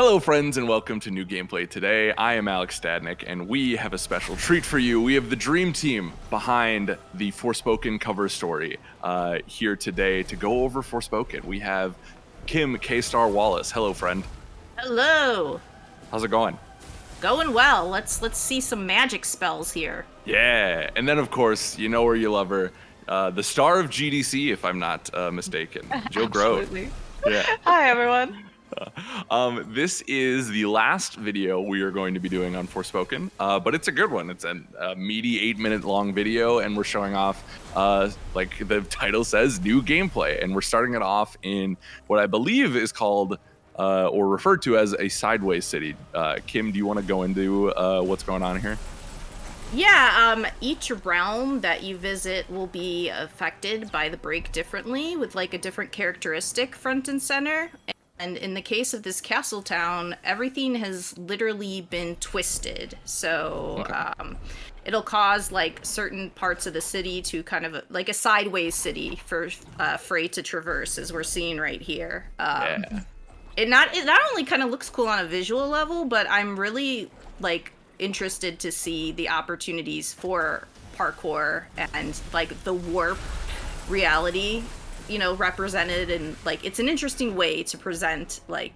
Hello friends and welcome to New Gameplay Today. I am Alex Stadnick and we have a special treat for you. We have the dream team behind the Forspoken cover story here today to go over Forspoken. We have Kim K-Star Wallace. Hello friend. Hello. How's it going? Going well. Let's see some magic spells here. Yeah, and then of course, you know where you love her, the star of GDC if I'm not mistaken, Jill Grote. Absolutely. Yeah. Hi everyone. This is the last video we are going to be doing on Forspoken, but it's a good one. It's a meaty 8-minute long video, and we're showing off, like the title says, new gameplay. And we're starting it off in what I believe is called, or referred to as a sideways city. Kim, do you want to go into what's going on here? Yeah, each realm that you visit will be affected by the break differently, with like a different characteristic front and center. And in the case of this castle town, everything has literally been twisted. So Okay. It'll cause like certain parts of the city to kind of like a sideways city for Frey to traverse, as we're seeing right here. Yeah. It not only kind of looks cool on a visual level, but I'm really like interested to see the opportunities for parkour and like the warp reality, you know, represented. And like it's an interesting way to present like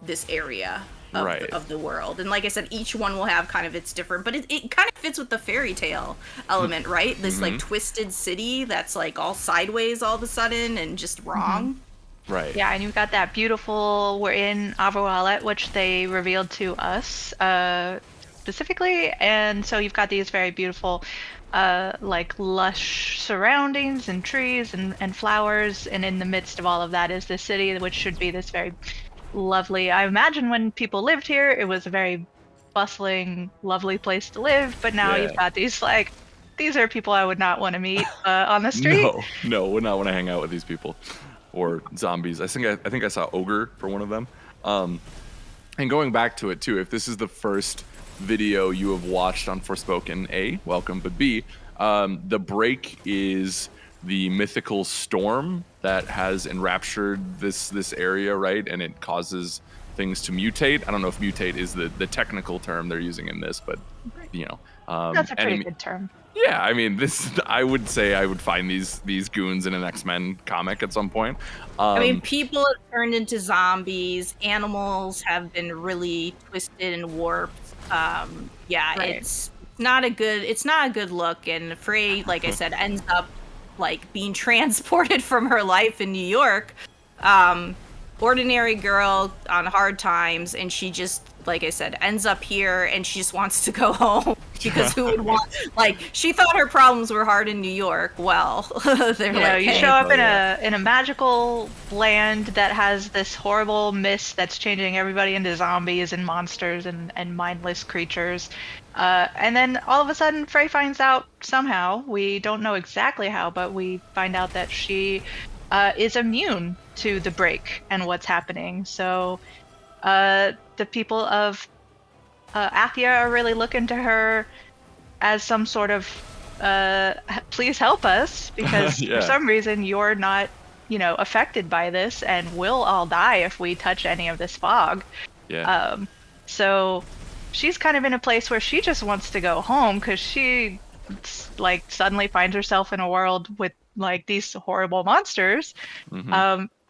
this area of, Right. of the world. And like I said, each one will have kind of its different, but it kind of fits with the fairy tale element, right? This like twisted city that's like all sideways all of a sudden and just wrong. Right. Yeah, and you've got that beautiful, we're in Averwalet, which they revealed to us specifically. And so you've got these very beautiful, like lush surroundings and trees and flowers. And in the midst of all of that is this city, which should be this very lovely. I imagine when people lived here, it was a very bustling, lovely place to live. But now Yeah. you've got these like, these are people I would not want to meet on the street. No, would not want to hang out with these people. Or zombies. I think I saw ogre for one of them. And going back to it too, if this is the first video you have watched on Forspoken, A, welcome, but B, the break is the mythical storm that has enraptured this area, right? And it causes things to mutate. I don't know if mutate is the technical term they're using in this, but you know, That's a pretty good term. yeah, I mean, I would say I would find these goons in an X-Men comic at some point. I mean, people have turned into zombies. Animals have been really twisted and warped. Yeah, Right. it's not a good look. And Frey, like I said, ends up like being transported from her life in New York. Ordinary girl on hard times, and she just, like I said, ends up here, and she just wants to go home because who would want? Like, she thought her problems were hard in New York. Well, they're You know, like, you hey, show up in a magical land that has this horrible mist that's changing everybody into zombies and monsters and mindless creatures. And then all of a sudden, Frey finds out somehow, we don't know exactly how, but we find out that she is immune to the break and what's happening. So the people of Athia are really looking to her as some sort of please help us, because Yeah. for some reason you're not, affected by this, and we'll all die if we touch any of this fog. Yeah. So she's kind of in a place where she just wants to go home, because she like suddenly finds herself in a world with like these horrible monsters.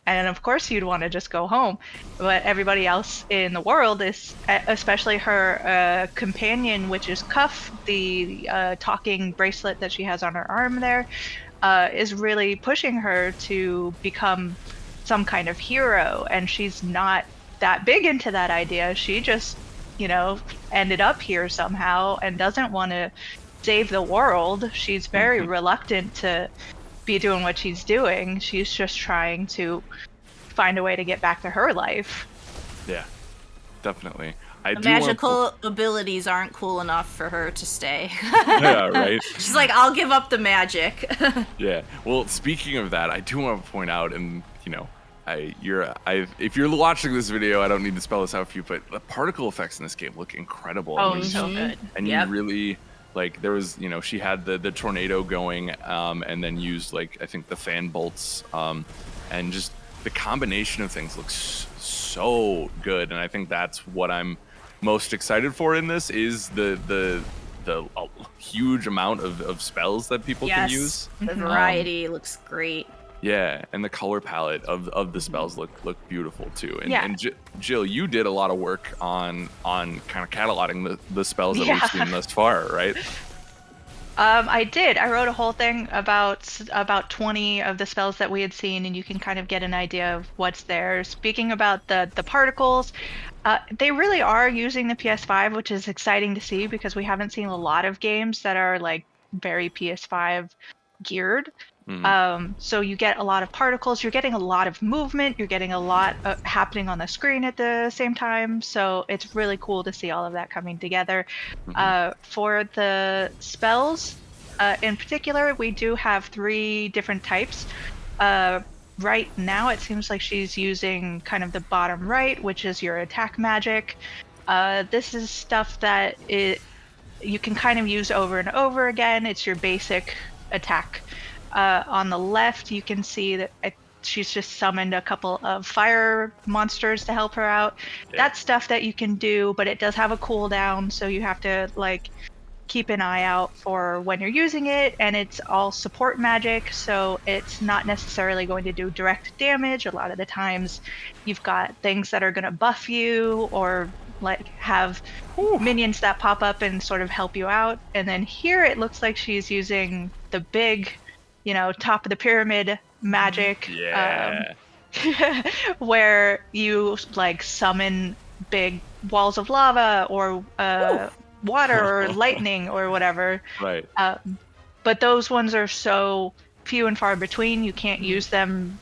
And of course you'd want to just go home, but everybody else in the world is, especially her companion, which is Cuff, the talking bracelet that she has on her arm there, is really pushing her to become some kind of hero. And she's not that big into that idea. She just, ended up here somehow and doesn't want to save the world. She's very reluctant to be doing what she's doing. She's just trying to find a way to get back to her life. Yeah, definitely. the magical abilities aren't cool enough for her to stay. Yeah, right. She's like, I'll give up the magic. Yeah. Well, speaking of that, I do want to point out, and if you're watching this video, I don't need to spell this out for you, but the particle effects in this game look incredible. Oh, so good. And Yep. you really, like, there was, she had the tornado going, and then used, like, I think the fan bolts, and just the combination of things looks so good, and I think that's what I'm most excited for in this is the huge amount of spells that people can use. The variety looks great. Yeah, and the color palette of the spells look beautiful too. And, Yeah. and Jill, you did a lot of work on kind of cataloging the spells that we've seen thus far, right? I did. I wrote a whole thing about 20 of the spells that we had seen, and you can kind of get an idea of what's there. Speaking about the particles, they really are using the PS5, which is exciting to see because we haven't seen a lot of games that are like very PS5 geared. So you get a lot of particles, you're getting a lot of movement, you're getting a lot happening on the screen at the same time. So it's really cool to see all of that coming together. For the spells, in particular, we do have 3 different types. Right now, it seems like she's using kind of the bottom right, which is your attack magic. This is stuff that you can kind of use over and over again. It's your basic attack. On the left, you can see that she's just summoned a couple of fire monsters to help her out. Yeah. That's stuff that you can do, but it does have a cooldown, so you have to like keep an eye out for when you're using it, and it's all support magic, so it's not necessarily going to do direct damage. A lot of the times you've got things that are going to buff you or like have minions that pop up and sort of help you out. And then here it looks like she's using the big, top of the pyramid magic, where you like summon big walls of lava or water or lightning or whatever. Right. But those ones are so few and far between, you can't use them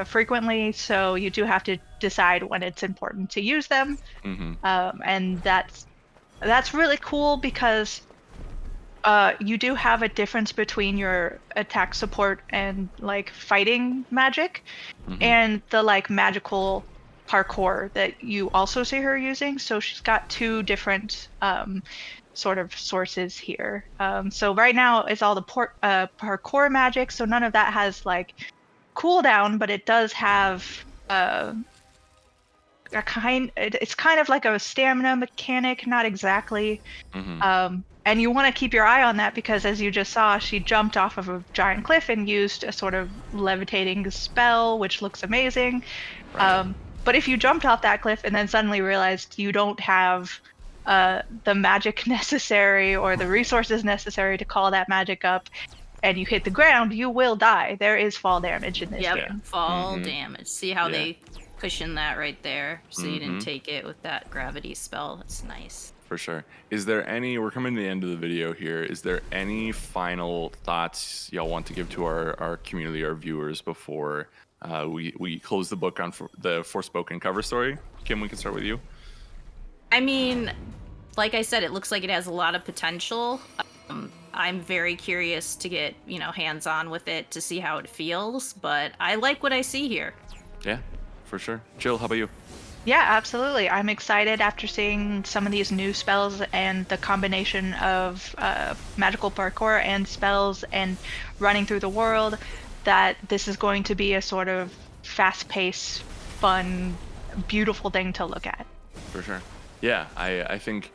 frequently, so you do have to decide when it's important to use them. And that's really cool because you do have a difference between your attack support and like fighting magic and the like magical parkour that you also see her using. So she's got 2 different sort of sources here. So right now it's all the parkour magic, so none of that has like cooldown, but it does have it's kind of like a stamina mechanic, not exactly. And you want to keep your eye on that because, as you just saw, she jumped off of a giant cliff and used a sort of levitating spell, which looks amazing. Right. But if you jumped off that cliff and then suddenly realized you don't have the magic necessary or the resources necessary to call that magic up, and you hit the ground, you will die. There is fall damage in this game. Fall damage. See how they cushion that right there, so you didn't take it with that gravity spell. That's nice. For sure. Is there we're coming to the end of the video here. Is there any final thoughts y'all want to give to our community, our viewers, before we close the book on the Forspoken cover story? Kim, we can start with you. I mean, like I said, it looks like it has a lot of potential. I'm very curious to get, hands-on with it to see how it feels, but I like what I see here. Yeah, for sure. Jill, how about you? Yeah, absolutely. I'm excited after seeing some of these new spells and the combination of magical parkour and spells and running through the world, that this is going to be a sort of fast-paced, fun, beautiful thing to look at. For sure. Yeah, I think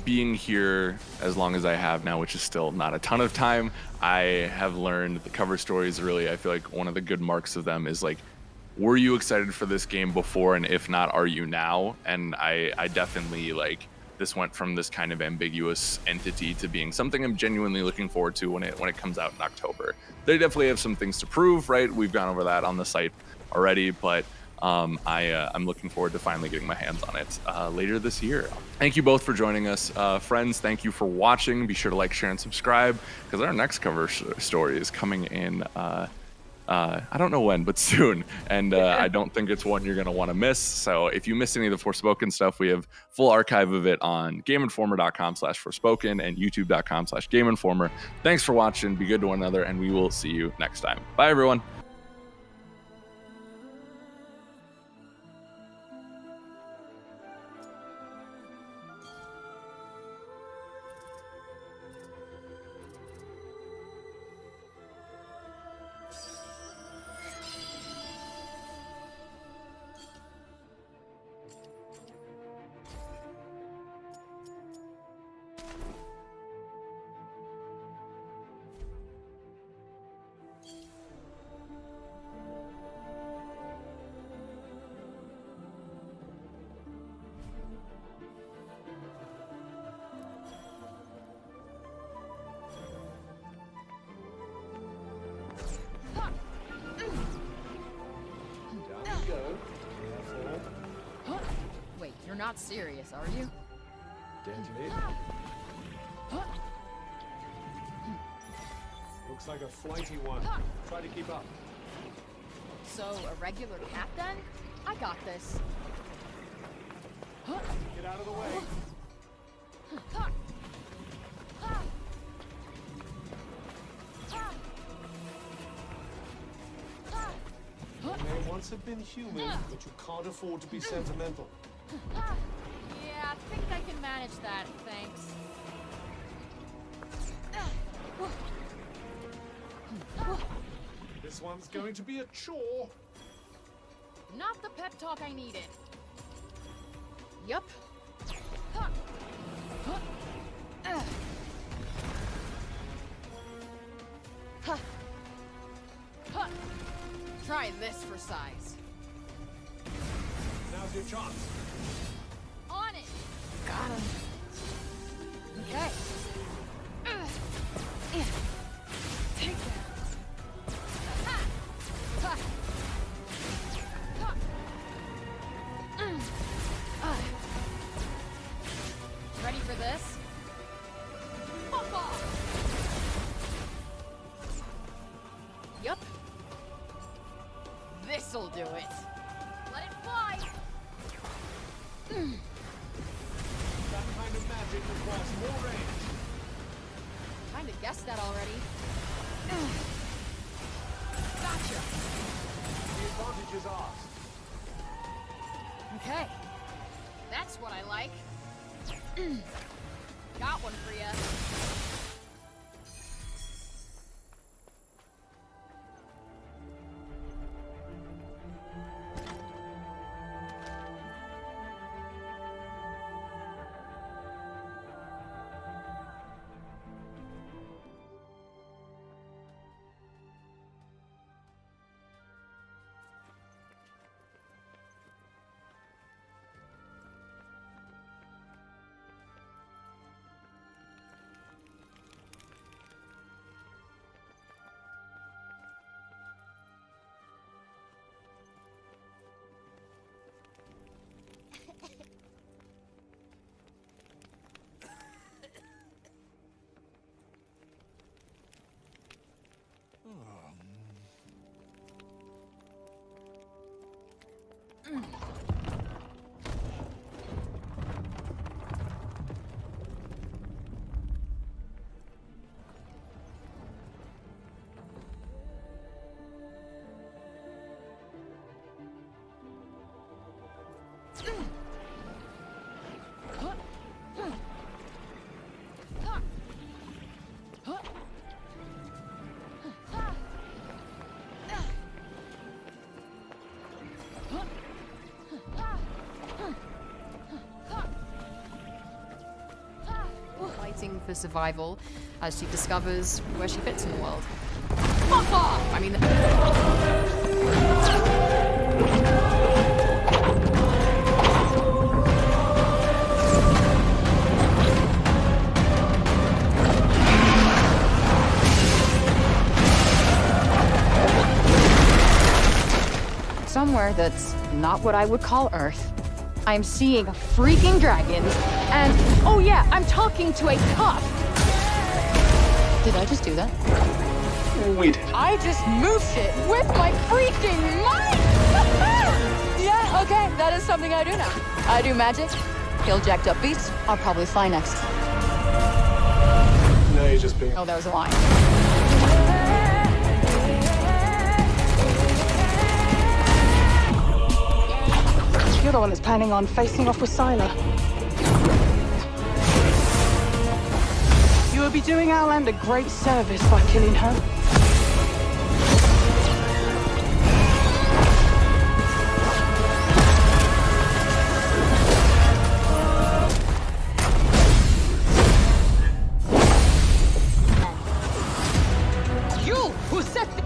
being here as long as I have now, which is still not a ton of time, I have learned the cover stories really, I feel like one of the good marks of them is like, were you excited for this game before, and if not, are you now? And I definitely like this went from this kind of ambiguous entity to being something I'm genuinely looking forward to when it comes out in October. They definitely have some things to prove, right? We've gone over that on the site already, but I'm looking forward to finally getting my hands on it later this year. Thank you both for joining us. Friends, thank you for watching. Be sure to like, share, and subscribe because our next cover story is coming in I don't know when, but soon. And I don't think it's one you're going to want to miss. So if you missed any of the Forspoken stuff, we have full archive of it on GameInformer.com/Forspoken and YouTube.com/GameInformer. Thanks for watching. Be good to one another, and we will see you next time. Bye, everyone. You're not serious, are you? Deadly. Looks like a flighty one. Try to keep up. So, a regular cat then? I got this. Get out of the way. You may once have been human, but you can't afford to be sentimental. Yeah, I think I can manage that, thanks. This one's going to be a chore. Not the pep talk I needed. Yup. Try this for size. Now's your chance. On it! Got him. Okay. Take that. Ready for this? Pop off! Yup. This'll do it. Let it fly! That kind of magic requires more range. Kinda guessed that already. Gotcha! The advantage is ours. Okay. That's what I like. Got one for ya. Fighting for survival as she discovers where she fits in the world. Fuck off! I mean... Somewhere that's not what I would call Earth. I'm seeing freaking dragons, and oh yeah, I'm talking to a cop. Did I just do that? We did. I just moved shit with my freaking mind! Yeah, okay, that is something I do now. I do magic, kill jacked up beasts, I'll probably fly next. No, you're just being... Oh, that was a line. You're the one that's planning on facing off with Sylar. You would be doing our land a great service by killing her. You who set the...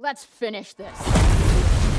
Let's finish this.